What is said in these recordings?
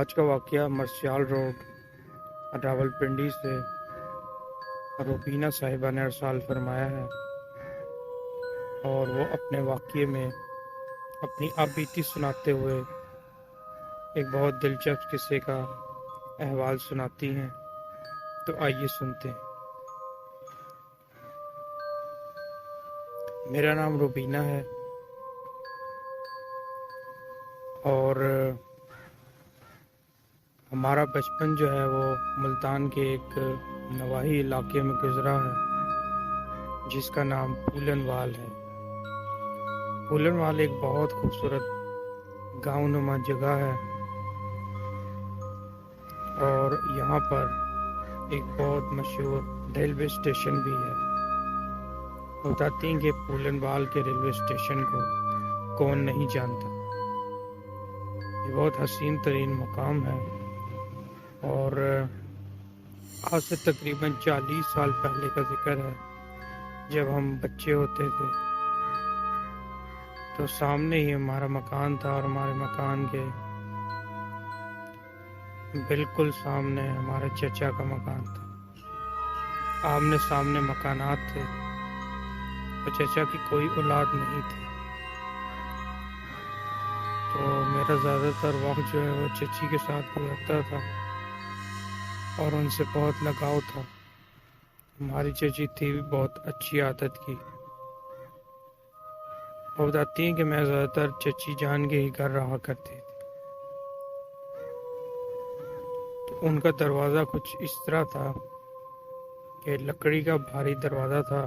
آج کا واقعہ مرسیال روڈ راولپنڈی سے روبینہ صاحبہ نے ارسال فرمایا ہے، اور وہ اپنے واقعے میں اپنی بیتی سناتے ہوئے ایک بہت دلچسپ قصے کا احوال سناتی ہیں۔ تو آئیے سنتے ہیں۔ میرا نام روبینہ ہے اور ہمارا بچپن جو ہے وہ ملتان کے ایک نواحی علاقے میں گزرا ہے جس کا نام پھولن وال ہے۔ پھولن وال ایک بہت خوبصورت گاؤں نما جگہ ہے، اور یہاں پر ایک بہت مشہور ریلوے اسٹیشن بھی ہے۔ بتاتے ہیں کہ پھولن وال کے ریلوے اسٹیشن کو کون نہیں جانتا۔ یہ بہت حسین ترین مقام ہے، اور آج سے تقریباً 40 سال پہلے کا ذکر ہے۔ جب ہم بچے ہوتے تھے تو سامنے ہی ہمارا مکان تھا، اور ہمارے مکان کے بالکل سامنے ہمارے چچا کا مکان تھا۔ آمنے سامنے مکانات تھے، اور چچا کی کوئی اولاد نہیں تھی، تو میرا زیادہ تر وقت جو ہے وہ چچی کے ساتھ گزرتا تھا، اور ان سے بہت لگاؤ تھا۔ ہماری چچی تھی بھی بہت اچھی عادت کی، اور بتاتی ہیں کہ میں زیادہ تر چچی جان کے ہی گھر رہا کرتی تھی۔ تو ان کا دروازہ کچھ اس طرح تھا کہ لکڑی کا بھاری دروازہ تھا،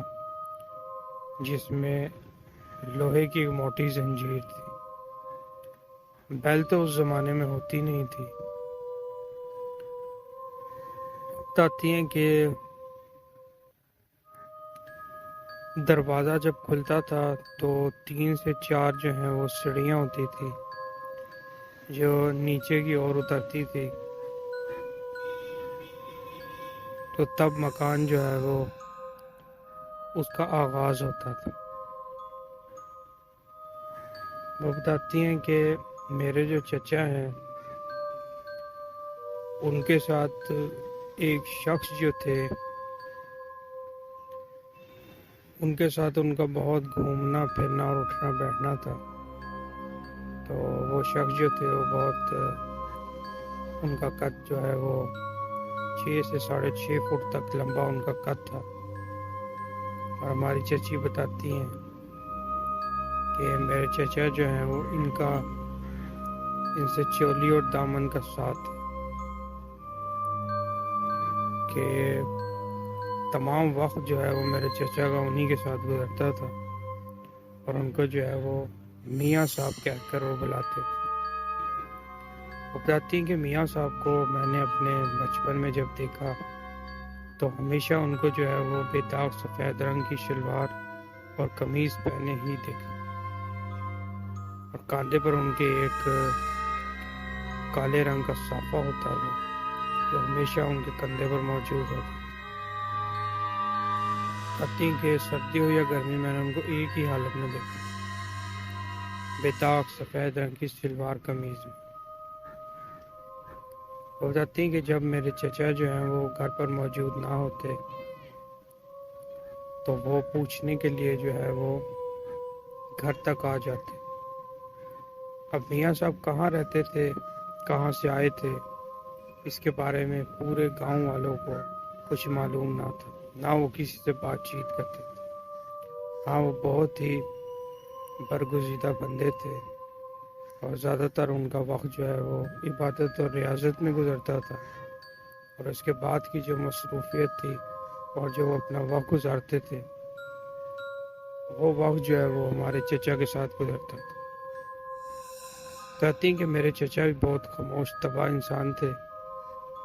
جس میں لوہے کی موٹی زنجیر تھی۔ بیل تو اس زمانے میں ہوتی نہیں تھی۔ بتاتی ہیں کہ دروازہ جب کھلتا تھا تو 3 سے 4 جو ہیں وہ سیڑھیاں ہوتی تھی جو نیچے کی اور اترتی تھی، تو تب مکان جو ہے وہ اس کا آغاز ہوتا تھا۔ وہ بتاتی ہیں کہ میرے جو چچا ہیں ان کے ساتھ ایک شخص جو تھے، ان کے ساتھ ان کا بہت گھومنا پھرنا اور اٹھنا بیٹھنا تھا۔ تو وہ شخص جو تھے وہ بہت ان کا قد جو ہے وہ 6 سے 6.5 فٹ تک لمبا ان کا قد تھا۔ اور ہماری چچی بتاتی ہیں کہ میرے چچا جو ہیں وہ ان سے چولی اور دامن کا ساتھ کہ تمام وقت جو ہے وہ میرے چچا کا انہی کے ساتھ گزرتا تھا، اور ان کو جو ہے وہ میاں صاحب کہہ کر وہ بلاتے تھے۔ وہ بتاتی ہیں کہ میاں صاحب کو میں نے اپنے بچپن میں جب دیکھا تو ہمیشہ ان کو جو ہے وہ بے داغ سفید رنگ کی شلوار اور قمیض پہنے ہی دیکھا، اور کاندھے پر ان کے ایک کالے رنگ کا صافہ ہوتا تھا جو ہمیشہ ان کے کندھے پر موجود ہوتا۔ کہتی ہیں کہ سردی ہو یا گرمی میں نے ان کو ایک ہی حالت میں دیکھا، بے داغ سفید رنگ کی شلوار قمیض میں۔ وہ بتاتی ہیں کہ جب میرے چچا جو ہیں وہ گھر پر موجود نہ ہوتے تو وہ پوچھنے کے لیے جو ہے وہ گھر تک آ جاتے۔ اب میاں صاحب کہاں رہتے تھے، کہاں سے آئے تھے، اس کے بارے میں پورے گاؤں والوں کو کچھ معلوم نہ تھا، نہ وہ کسی سے بات چیت کرتے تھے۔ ہاں، وہ بہت ہی برگزیدہ بندے تھے، اور زیادہ تر ان کا وقت جو ہے وہ عبادت اور ریاضت میں گزرتا تھا، اور اس کے بعد کی جو مصروفیت تھی اور جو وہ اپنا وقت گزارتے تھے وہ وقت جو ہے وہ ہمارے چچا کے ساتھ گزرتا تھا۔ کہتی ہیں کہ میرے چچا بھی بہت خاموش طبع انسان تھے،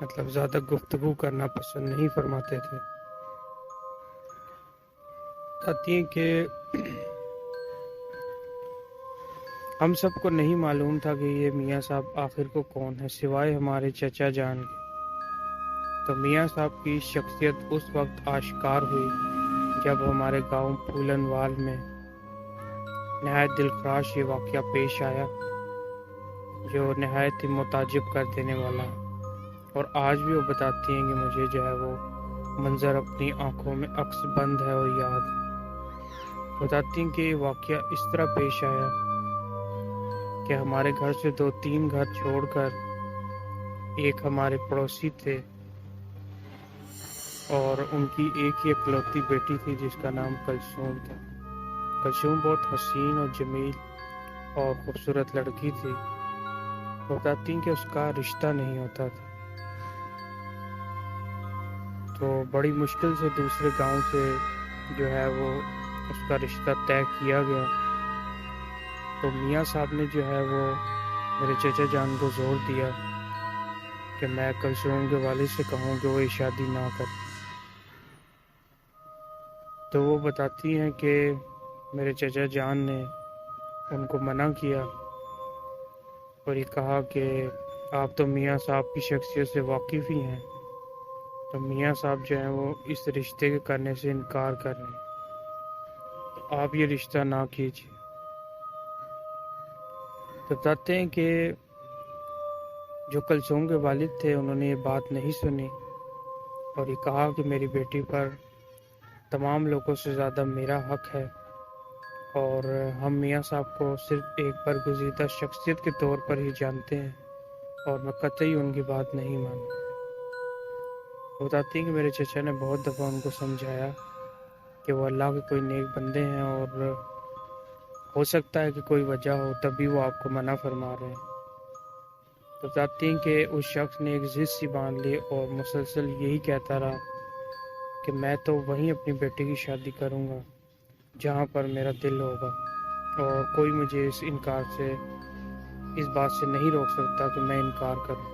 مطلب زیادہ گفتگو کرنا پسند نہیں فرماتے تھے۔ کہتی ہیں کہ ہم سب کو نہیں معلوم تھا کہ یہ میاں صاحب آخر کو کون ہے سوائے ہمارے چچا جان کے۔ تو میاں صاحب کی شخصیت اس وقت آشکار ہوئی جب ہمارے گاؤں پھولن وال میں نہایت دلخراش یہ واقعہ پیش آیا۔ جو نہایت ہی متعجب کر دینے والا ہے۔ اور آج بھی وہ بتاتی ہیں کہ مجھے جو ہے وہ منظر اپنی آنکھوں میں عکس بند ہے اور یاد ہے۔ بتاتی ہیں کہ یہ واقعہ اس طرح پیش آیا کہ ہمارے گھر سے 2-3 گھر چھوڑ کر ایک ہمارے پڑوسی تھے اور ان کی ایک ہی اکلوتی بیٹی تھی جس کا نام کلثوم تھا۔ کلثوم بہت حسین اور جمیل اور خوبصورت لڑکی تھی۔ بتاتی ہیں کہ اس کا رشتہ نہیں ہوتا تھا، تو بڑی مشکل سے دوسرے گاؤں سے جو ہے وہ اس کا رشتہ طے کیا گیا۔ تو میاں صاحب نے جو ہے وہ میرے چچا جان کو زور دیا کہ میں کلثوم کے والد سے کہوں کہ وہ یہ شادی نہ کرے۔ تو وہ بتاتی ہیں کہ میرے چچا جان نے ان کو منع کیا اور یہ کہا کہ آپ تو میاں صاحب کی شخصیت سے واقف ہی ہیں، تو میاں صاحب جو ہیں وہ اس رشتے کے کرنے سے انکار کر رہے ہیں، تو آپ یہ رشتہ نہ کیجیے۔ تو بتاتے ہیں کہ جو کلثوم کے والد تھے انہوں نے یہ بات نہیں سنی اور یہ کہا کہ میری بیٹی پر تمام لوگوں سے زیادہ میرا حق ہے اور ہم میاں صاحب کو صرف ایک برگزیدہ شخصیت کے طور پر ہی جانتے ہیں اور میں قطعی ان کی بات نہیں مانوں۔ بتاتی ہیں کہ میرے چچا نے بہت دفعہ ان کو سمجھایا کہ وہ اللہ کے کوئی نیک بندے ہیں اور ہو سکتا ہے کہ کوئی وجہ ہو تبھی وہ آپ کو منع فرما رہے ہیں۔ تو بتاتی ہیں کہ اس شخص نے ایک ضد سی باندھ لی اور مسلسل یہی کہتا رہا کہ میں تو وہیں اپنی بیٹی کی شادی کروں گا جہاں پر میرا دل ہوگا اور کوئی مجھے اس بات سے نہیں روک سکتا کہ میں انکار کروں۔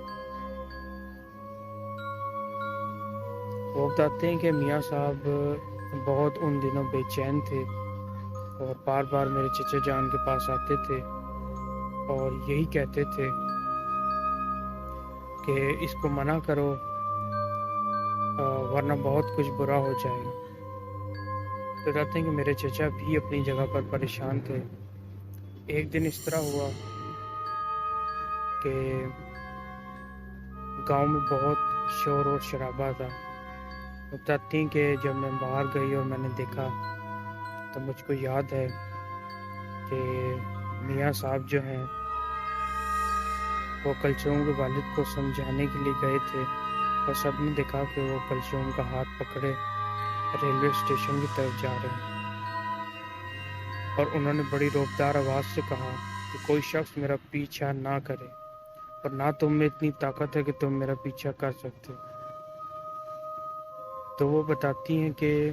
وہ بتاتے ہیں کہ میاں صاحب بہت ان دنوں بے چین تھے اور بار بار میرے چچا جان کے پاس آتے تھے اور یہی کہتے تھے کہ اس کو منع کرو ورنہ بہت کچھ برا ہو جائے گا۔ تو کہتے ہیں کہ میرے چچا بھی اپنی جگہ پر پریشان تھے۔ ایک دن اس طرح ہوا کہ گاؤں میں بہت شور اور شرابہ تھا۔ بتاتی ہیں کہ جب میں باہر گئی اور میں نے دیکھا تو مجھ کو یاد ہے کہ میاں صاحب جو ہیں وہ کلثوم کے والد کو سمجھانے کے لیے گئے تھے اور سب نے دیکھا کہ وہ کلثوم کا ہاتھ پکڑے ریلوے اسٹیشن کی طرف جا رہے ہیں اور انہوں نے بڑی رعبدار آواز سے کہا کہ کوئی شخص میرا پیچھا نہ کرے اور نہ تم میں اتنی طاقت ہے کہ تم میرا پیچھا کر سکتے۔ تو وہ بتاتی ہیں کہ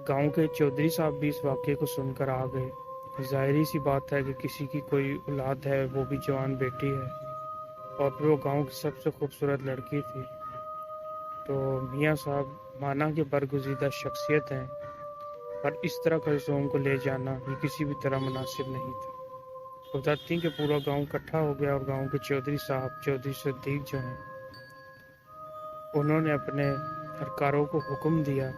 گاؤں کے چودھری صاحب بھی اس واقعے کو سن کر آ گئے۔ ظاہری سی بات ہے کہ کسی کی کوئی اولاد ہے، وہ بھی جوان بیٹی ہے اور پھر وہ گاؤں کی سب سے خوبصورت لڑکی تھی، تو میاں صاحب مانا کہ برگزیدہ شخصیت ہیں، پر اس طرح کلثوم کو لے جانا یہ کسی بھی طرح مناسب نہیں تھا۔ بتاتی ہیں کہ پورا گاؤں اکٹھا ہو گیا اور گاؤں کے چودھری صاحب، چودھری صدیق جو ہیں، انہوں نے اپنے اہلکاروں کو حکم دیا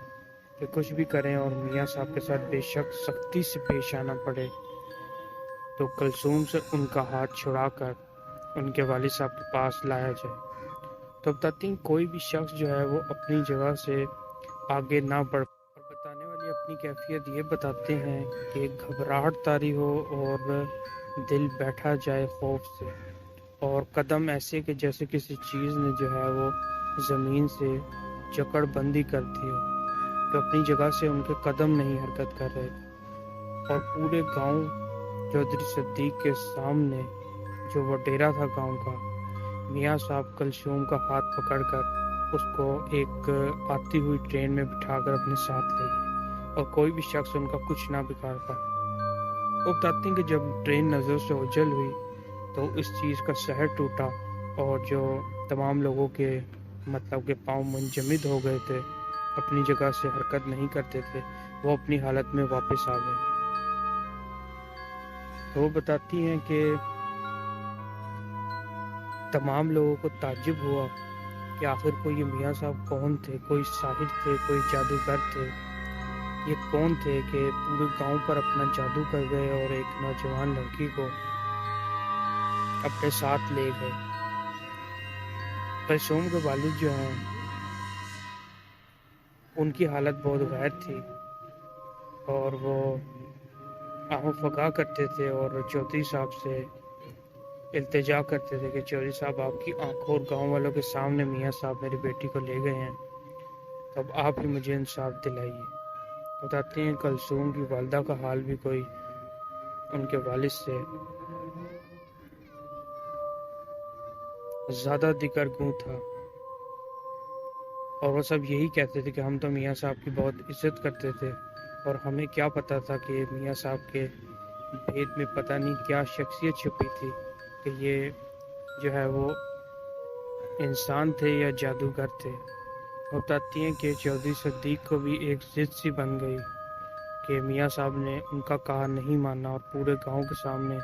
کہ کچھ بھی کریں اور میاں صاحب کے ساتھ بے شک سختی سے پیش آنا پڑے تو کلثوم سے ان کا ہاتھ چھڑا کر ان کے والد صاحب کے پاس لایا جائے۔ تو بتاتی ہیں کوئی بھی شخص جو ہے وہ اپنی جگہ سے آگے نہ بڑھ، اور بتانے والی اپنی کیفیت یہ بتاتے ہیں کہ گھبراہٹ طاری ہو اور دل بیٹھا جائے خوف سے اور قدم ایسے کہ جیسے کسی چیز نے جو ہے وہ زمین سے جکڑ بندی کر دی ہو، تو اپنی جگہ سے ان کے قدم نہیں حرکت کر رہے تھے اور پورے گاؤں چودھری صدیق کے سامنے جو وہ ڈیرا تھا گاؤں کا، میاں صاحب کلثوم کا ہاتھ پکڑ کر اس کو ایک آتی ہوئی ٹرین میں بٹھا کر اپنے ساتھ لے گئے اور کوئی بھی شخص ان کا کچھ نہ بگاڑ پایا۔ وہ بتاتے ہیں کہ جب ٹرین نظر سے اوجھل ہوئی تو اس چیز کا سحر ٹوٹا اور جو تمام لوگوں کے مطلب کہ پاؤں منجمد ہو گئے تھے، اپنی جگہ سے حرکت نہیں کرتے تھے، وہ اپنی حالت میں واپس آ گئے۔ تو وہ بتاتی ہیں کہ تمام لوگوں کو تعجب ہوا کہ آخر کوئی یہ میاں صاحب کون تھے، کوئی ساحر تھے، کوئی جادوگر تھے، یہ کون تھے کہ پورے گاؤں پر اپنا جادو کر گئے اور ایک نوجوان لڑکی کو اپنے ساتھ لے گئے۔ کلثوم کے والد جو ہیں ان کی حالت بہت غیر تھی اور وہ آہ و فقا کرتے تھے اور چودھری صاحب سے التجا کرتے تھے کہ چودھری صاحب آپ کی آنکھوں اور گاؤں والوں کے سامنے میاں صاحب میری بیٹی کو لے گئے ہیں، تو اب آپ ہی مجھے انصاف دلائیے۔ بتاتے ہیں کلثوم کی والدہ کا حال بھی کوئی ان کے والد سے زیادہ دیگر گوں تھا، اور وہ سب یہی کہتے تھے کہ ہم تو میاں صاحب کی بہت عزت کرتے تھے اور ہمیں کیا پتا تھا کہ میاں صاحب کے بھید میں پتہ نہیں کیا شخصیت چھپی تھی کہ یہ جو ہے وہ انسان تھے یا جادوگر تھے۔ بتاتی ہیں کہ چودھری صدیق کو بھی ایک ضد سی بن گئی کہ میاں صاحب نے ان کا کہا نہیں مانا اور پورے گاؤں کے سامنے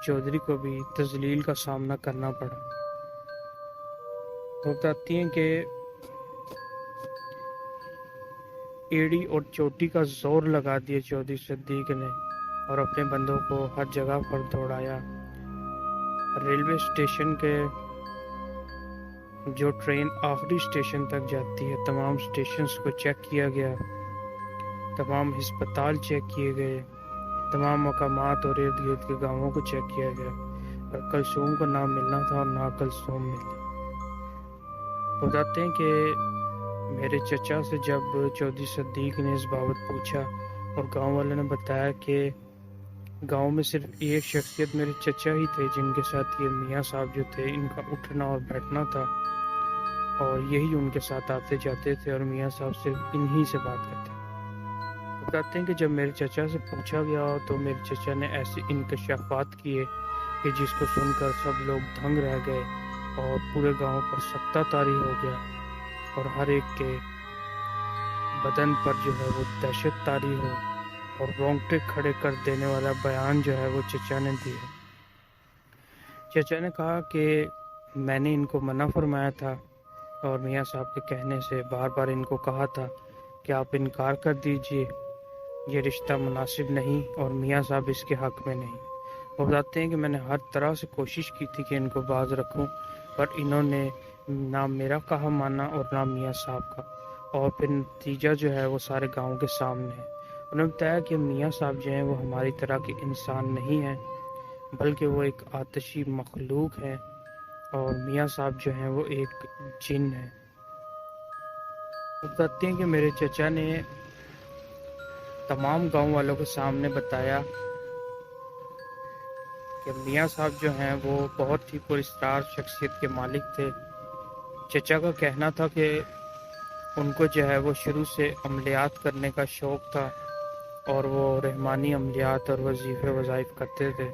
چودھری کو بھی تذلیل کا سامنا کرنا پڑا۔ بتاتی ہیں کہ ایڑی اور چوٹی کا زور لگا دیا چودھری صدیق نے اور اپنے بندوں کو ہر جگہ پر دوڑایا۔ ریلوے اسٹیشن کے جو ٹرین آخری اسٹیشن تک جاتی ہے تمام اسٹیشنز کو چیک کیا گیا، تمام ہسپتال چیک کیے گئے، تمام مقامات اور ارد گرد کے گاؤں کو چیک کیا گیا، اور کلثوم کو نہ ملنا تھا اور نہ کلثوم ملی۔ بتاتے ہیں کہ میرے چچا سے جب چودھری صدیق نے اس بابت پوچھا اور گاؤں والوں نے بتایا کہ گاؤں میں صرف ایک شخصیت میرے چچا ہی تھے جن کے ساتھ یہ میاں صاحب جو تھے ان کا اٹھنا اور بیٹھنا تھا، اور یہی ان کے ساتھ آتے جاتے تھے اور میاں صاحب صرف انہی سے بات کرتے۔ بتاتے ہیں کہ جب میرے چچا سے پوچھا گیا تو میرے چچا نے ایسے انکشافات کیے کہ جس کو سن کر سب لوگ دنگ رہ گئے اور پورے گاؤں پر سکتہ طاری ہو گیا، اور ہر ایک کے بدن پر جو ہے وہ دہشت طاری ہو اور رونگٹے کھڑے کر دینے والا بیان جو ہے وہ چچا نے دیا۔ چچا نے کہا کہ میں نے ان کو منع فرمایا تھا اور میاں صاحب کے کہنے سے بار بار ان کو کہا تھا کہ آپ انکار کر دیجئے، یہ رشتہ مناسب نہیں اور میاں صاحب اس کے حق میں نہیں۔ وہ بتاتے ہیں کہ میں نے ہر طرح سے کوشش کی تھی کہ ان کو باز رکھوں، پر انہوں نے نہ میرا کہا مانا اور نہ میاں صاحب کا، اور پھر نتیجہ جو ہے وہ سارے گاؤں کے سامنے ہے۔ انہوں نے بتایا کہ میاں صاحب جو ہیں وہ ہماری طرح کے انسان نہیں ہیں بلکہ وہ ایک آتشی مخلوق ہے، اور میاں صاحب جو ہیں وہ ایک جن ہے۔ بتاتے ہیں کہ میرے چچا نے تمام گاؤں والوں کے سامنے بتایا کہ میاں صاحب جو ہیں وہ بہت ہی پراسرار شخصیت کے مالک تھے۔ چچا کا کہنا تھا کہ ان کو جو ہے وہ شروع سے عملیات کرنے کا شوق تھا اور وہ رحمانی عملیات اور وظیفے وظائف کرتے تھے،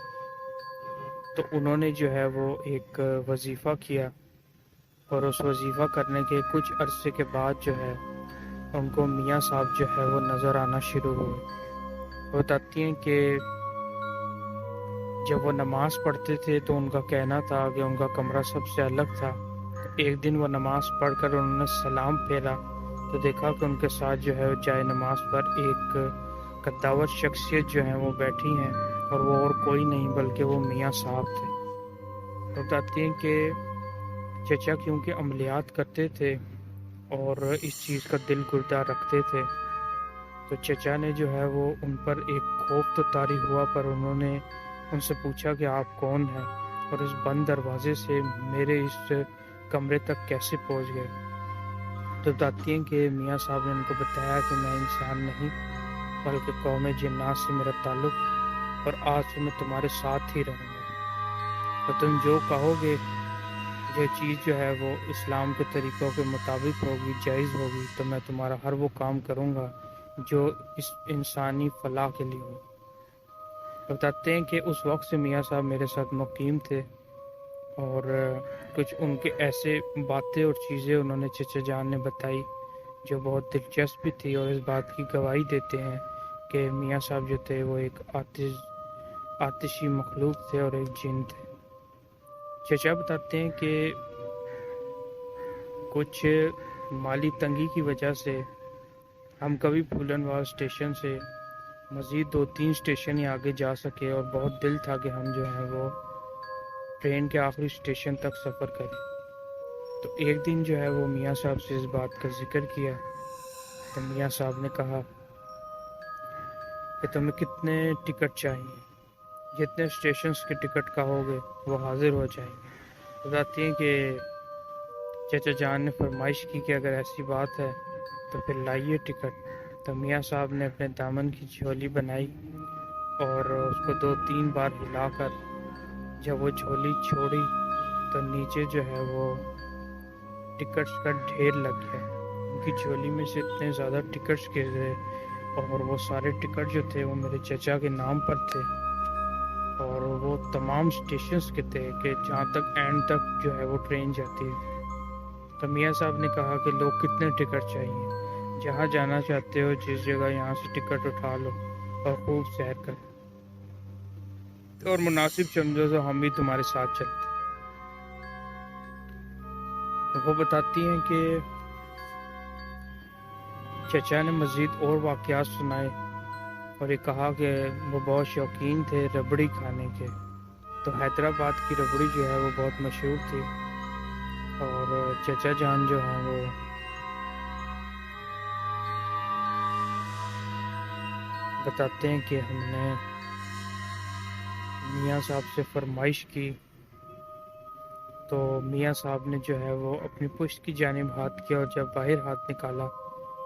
تو انہوں نے جو ہے وہ ایک وظیفہ کیا اور اس وظیفہ کرنے کے کچھ عرصے کے بعد جو ہے ان کو میاں صاحب جو ہے وہ نظر آنا شروع ہوئے۔ بتاتی ہیں کہ جب وہ نماز پڑھتے تھے تو ان کا کہنا تھا کہ ان کا کمرہ سب سے الگ تھا۔ ایک دن وہ نماز پڑھ کر انہوں نے سلام پھیرا تو دیکھا کہ ان کے ساتھ جو ہے جائے نماز پر ایک قداور شخصیت جو ہے وہ بیٹھی ہیں، اور وہ اور کوئی نہیں بلکہ وہ میاں صاحب تھے۔ بتاتے ہیں کہ چچا کیونکہ عملیات کرتے تھے اور اس چیز کا دل گردہ رکھتے تھے، تو چچا نے جو ہے وہ ان پر ایک خوف تو طاری ہوا، پر انہوں نے ان سے پوچھا کہ آپ کون ہیں اور اس بند دروازے سے میرے اس کمرے تک کیسے پہنچ گئے؟ تو بتاتی ہیں کہ میاں صاحب نے ان کو بتایا کہ میں انسان نہیں بلکہ قوم جنات سے میرا تعلق، اور آج سے میں تمہارے ساتھ ہی رہوں گا، اور تم جو کہو گے، جو چیز جو ہے وہ اسلام کے طریقوں کے مطابق ہوگی، جائز ہوگی، تو میں تمہارا ہر وہ کام کروں گا جو اس انسانی فلاح کے لیے ہو۔ بتاتے ہیں کہ اس وقت سے میاں صاحب میرے ساتھ مقیم تھے، اور کچھ ان کے ایسے باتیں اور چیزیں انہوں نے چچا جان نے بتائی جو بہت دلچسپ بھی تھی، اور اس بات کی گواہی دیتے ہیں کہ میاں صاحب جو تھے وہ ایک آتشی مخلوق تھے اور ایک جن تھے۔ چچا بتاتے ہیں کہ کچھ مالی تنگی کی وجہ سے ہم کبھی پھولن وال اسٹیشن سے مزید 2-3 اسٹیشن ہی آگے جا سکے، اور بہت دل تھا کہ ہم جو ہیں وہ ٹرین کے آخری اسٹیشن تک سفر کریں۔ تو ایک دن جو ہے وہ میاں صاحب سے اس بات کا ذکر کیا، تو میاں صاحب نے کہا کہ تمہیں کتنے ٹکٹ چاہیے، جتنے اسٹیشنز کے ٹکٹ کہو گے وہ حاضر ہو جائیں گے۔ بتاتی ہیں کہ چچا جان نے فرمائش کی کہ اگر ایسی بات ہے تو پھر لائیے ٹکٹ۔ تو میاں صاحب نے اپنے دامن کی جھولی بنائی اور اس کو 2-3 بار ہلا کر جب وہ جھولی چھوڑی تو نیچے جو ہے وہ ٹکٹس کا ڈھیر لگ گیا۔ ان کی جھولی میں سے اتنے زیادہ ٹکٹس گر گئے اور وہ سارے ٹکٹ جو تھے وہ میرے چچا کے نام پر تھے، اور وہ تمام اسٹیشنز کے تھے کہ جہاں تک اینڈ تک جو ہے وہ ٹرین جاتی ہے۔ تو میاں صاحب نے کہا کہ لوگ کتنے ٹکٹ چاہیے، جہاں جانا چاہتے ہو جس جگہ یہاں سے ٹکٹ اٹھا لو اور خوب سیر کرو، اور مناسب سمجھو تو ہم بھی تمہارے ساتھ چلتے۔ وہ بتاتی ہیں کہ چچا نے مزید اور واقعات سنائے اور یہ کہا کہ وہ بہت شوقین تھے ربڑی کھانے کے۔ تو حیدرآباد کی ربڑی جو ہے وہ بہت مشہور تھی، اور چچا جان جو ہیں وہ بتاتے ہیں کہ ہم نے میاں صاحب سے فرمائش کی تو میاں صاحب نے جو ہے وہ اپنی پشت کی جانب ہاتھ کیا، اور جب باہر ہاتھ نکالا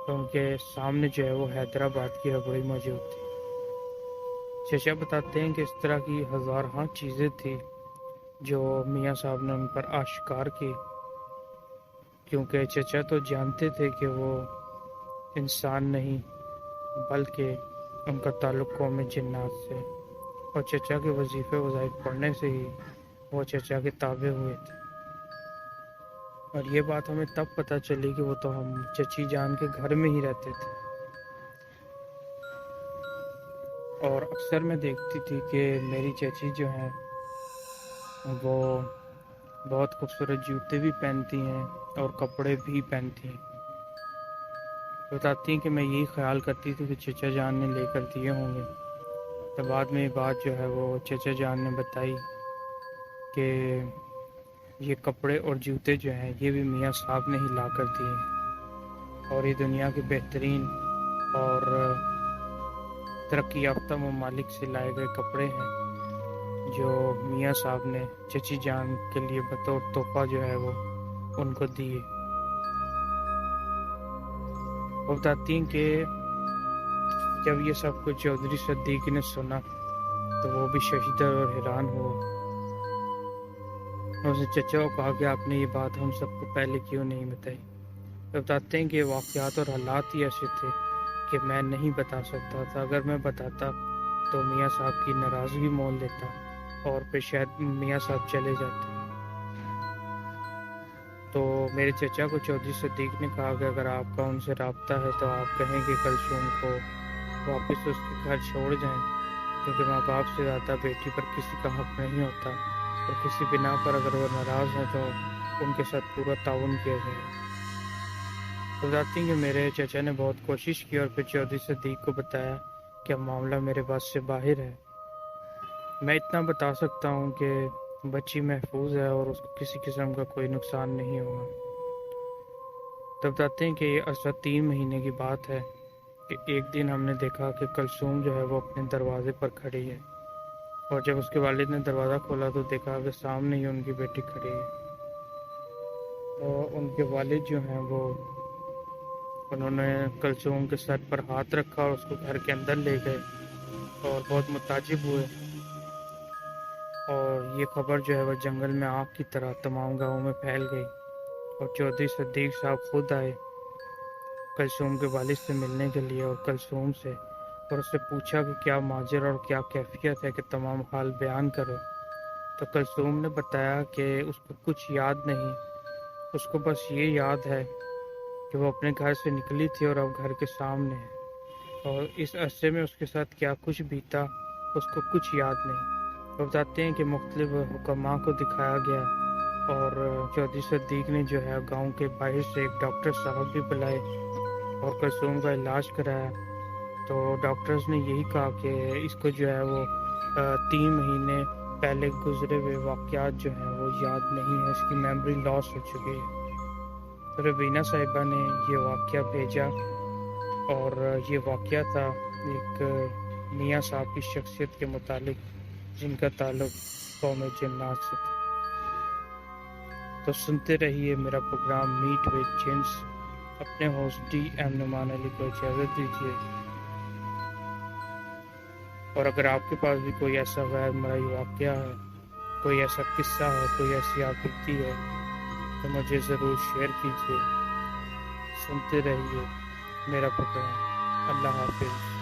تو ان کے سامنے جو ہے وہ حیدرآباد کی ربڑی موجود تھی۔ چچا بتاتے ہیں کہ اس طرح کی ہزارہا چیزیں تھیں جو میاں صاحب نے ان پر آشکار کی، کیونکہ چچا تو جانتے تھے کہ وہ انسان نہیں بلکہ ان کا تعلق قوم جنات سے، اور چچا کے وظیفے وظائف پڑھنے سے ہی وہ چچا کے تابع ہوئے تھے۔ اور یہ بات ہمیں تب پتہ چلی کہ وہ تو ہم چچی جان کے گھر میں ہی رہتے تھے، اور اکثر میں دیکھتی تھی کہ میری چچی جو ہیں وہ بہت خوبصورت جوتے بھی پہنتی ہیں اور کپڑے بھی پہنتی ہیں۔ بتاتی ہیں کہ میں یہی خیال کرتی تھی کہ چچا جان نے لے کر دیے ہوں گے۔ تو بعد میں یہ بات جو ہے وہ چچا جان نے بتائی کہ یہ کپڑے اور جوتے جو ہیں یہ بھی میاں صاحب نے ہی لا کر دیے ہیں، اور یہ دنیا کے بہترین اور ترقی یافتہ ممالک سے لائے گئے کپڑے ہیں جو میاں صاحب نے چچی جان کے لیے بطور تحفہ جو ہے وہ ان کو دیے۔ وہ بتاتی ہیں کہ جب یہ سب کچھ چودھری صدیق نے سنا تو وہ بھی شہید اور حیران ہوا، اور اس نے چچا کو کہا کہ آپ نے یہ بات ہم سب کو پہلے کیوں نہیں بتائی۔ وہ بتاتے ہیں کہ واقعات اور حالات ہی ایسے تھے کہ میں نہیں بتا سکتا تھا، اگر میں بتاتا تو میاں صاحب کی ناراضگی مول لیتا اور پھر شاید میاں صاحب چلے جاتے۔ تو میرے چچا کو چودھری صدیق نے کہا کہ اگر آپ کا ان سے رابطہ ہے تو آپ کہیں کہ کلثوم کو واپس اس کے گھر چھوڑ جائیں، کیونکہ ماں باپ سے زیادہ بیٹی پر کسی کا حق نہیں ہوتا، اور کسی بنا پر اگر وہ ناراض ہیں تو ان کے ساتھ پورا تعاون کیا جائے۔ بتاتی ہیں کہ میرے چچا نے بہت کوشش کی اور پھر چودھری صدیق کو بتایا کہ اب معاملہ میرے بس سے باہر ہے، میں اتنا بتا سکتا ہوں کہ بچی محفوظ ہے اور اس کو کسی قسم کا کوئی نقصان نہیں ہوگا۔ تب بتاتے ہیں کہ یہ اصل 3 مہینے کی بات ہے کہ ایک دن ہم نے دیکھا کہ کلثوم جو ہے وہ اپنے دروازے پر کھڑی ہے، اور جب اس کے والد نے دروازہ کھولا تو دیکھا کہ سامنے ہی ان کی بیٹی کھڑی ہے، اور ان کے والد جو ہیں وہ انہوں نے کلثوم کے سر پر ہاتھ رکھا اور اس کو گھر کے اندر لے گئے اور بہت متعجب ہوئے، اور یہ خبر جو ہے وہ جنگل میں آگ کی طرح تمام گاؤں میں پھیل گئی، اور چودھری صدیق صاحب خود آئے کلثوم کے والد سے ملنے کے لیے اور کلثوم سے، اور اس سے پوچھا کہ کیا ماجرا اور کیا کیفیت ہے کہ تمام حال بیان کرو۔ تو کلثوم نے بتایا کہ اس کو کچھ یاد نہیں، اس کو بس یہ یاد ہے کہ وہ اپنے گھر سے نکلی تھی اور اب گھر کے سامنے ہے، اور اس عرصے میں اس کے ساتھ کیا کچھ بیتا اس کو کچھ یاد نہیں۔ وہ بتاتے ہیں کہ مختلف حکماء کو دکھایا گیا، اور چودھری صدیق نے جو ہے گاؤں کے باہر سے ایک ڈاکٹر صاحب بھی بلائے اور کلثوم کا علاج کرایا۔ تو ڈاکٹرز نے یہی کہا کہ اس کو جو ہے وہ 3 مہینے پہلے گزرے ہوئے واقعات جو ہیں وہ یاد نہیں ہیں، اس کی میموری لاس ہو چکی ہے۔ تو ربینہ صاحبہ نے یہ واقعہ بھیجا، اور یہ واقعہ تھا ایک میاں صاحب کی شخصیت کے متعلق جن کا تعلق قوم جنات سے تھا۔ تو سنتے رہیے میرا پروگرام میٹ وتھ جنس۔ اپنے ہوسٹ ڈی ایم نعمان علی کو اجازت دیجیے، اور اگر آپ کے پاس بھی کوئی ایسا غیر مرئی واقعہ ہے، کوئی ایسا قصہ ہے، کوئی ایسی آپ بیتی ہے، تو مجھے ضرور شیئر کیجیے۔ سنتے رہیے میرا پروگرام۔ اللہ حافظ۔